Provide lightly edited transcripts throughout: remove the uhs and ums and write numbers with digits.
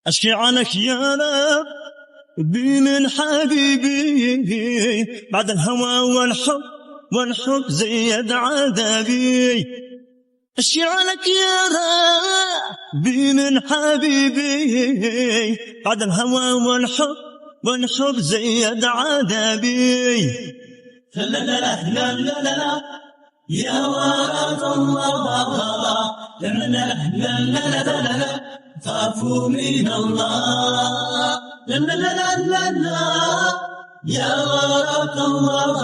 أشكي عنك يا ربي من حبيبي، بعد الهوى والحب زيد عذابي. أشكي عنك يا ربي من حبيبي، بعد الهوى والحب زيد عذابي. لا لا لا لا لا لا يا ورد الله، لا لا لا لا لا لا لا خافوا من الله. لا لا لا لا لا يا ورد الله،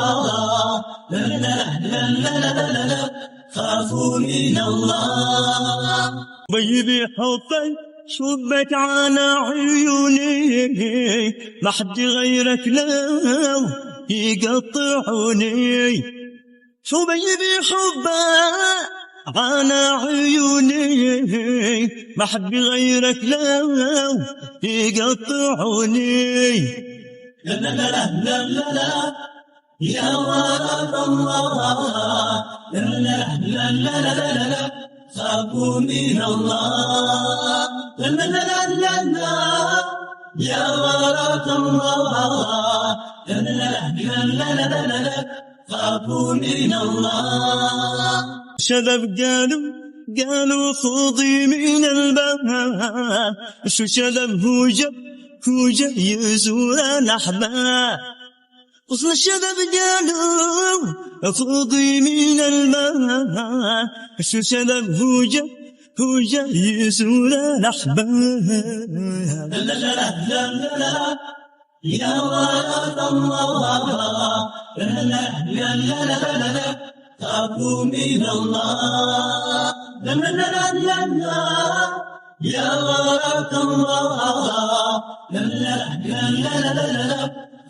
لا لا لا لا لا لا خافوا من الله. بيبي حبك على عيوني، ما حد غيرك لو يقطعوني. شو بيبي حبك على عيوني، ما حد غيرك لو يقطعوني. لا لا لا لا لا لا يا ورد الله، لا لا لا لا لا لا خافوا من الله. لا لا لا لا لا يا ورد الله، لا لا لا لا لا خافوا من الله. شذب قالوا خذي من الباب، شو شذب هو جا يزور الأحباب. وصل الشذب قالوا خذي من الباب، شو شذب هو جا يزور الأحباب. لا لا لا لا لا يا ورد الله، لا لا لا لا لا خافوا من الله. لا لا لا لا لا يا ورد الله، لا لا لا لا لا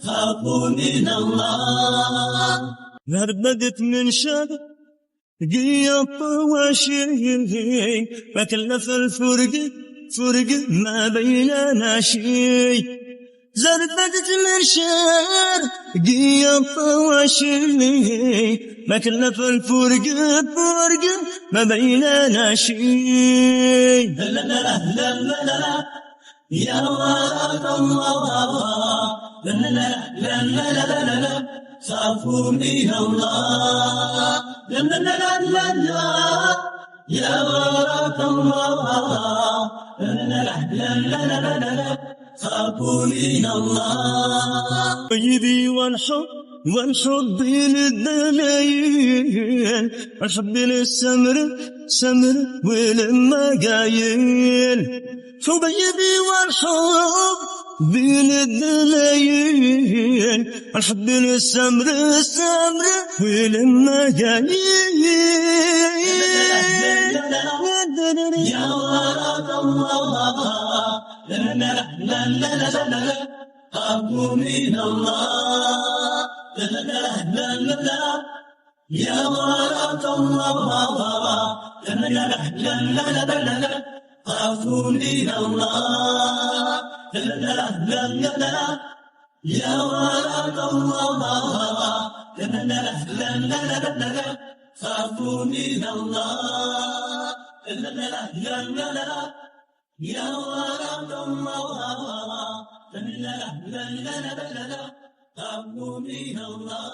خافوا من الله. هربدت من شذب الطواشي، ما كلف الفرق ما بيننا شي. زربدت من الطواشي، ما كلف الفرق ما بيننا شي. لا لا لا لا لا لا يا ورد الله، لا لا لا لا لا لا خافوا من الله. لا لا لا لا لا يا ورد الله، لا لا لا لا لا خافوا من الله. طيبي والحب للدليل، والحب للسمر وللمقايل. شو بيبي والحب للدليل، والحب للسمر وللمقايل. يا ورد الله، لا لا لا لا لا خافوا من الله. لا لا لا لا لا يا ورد الله، لا لا لا لا لا خافوا من الله. لا لا لا لا لا يا ورد الله، لا لا لا لا لا خافوا من الله. لا لا لا لا يا ورد الله، لا لا لا لا خافوا من الله.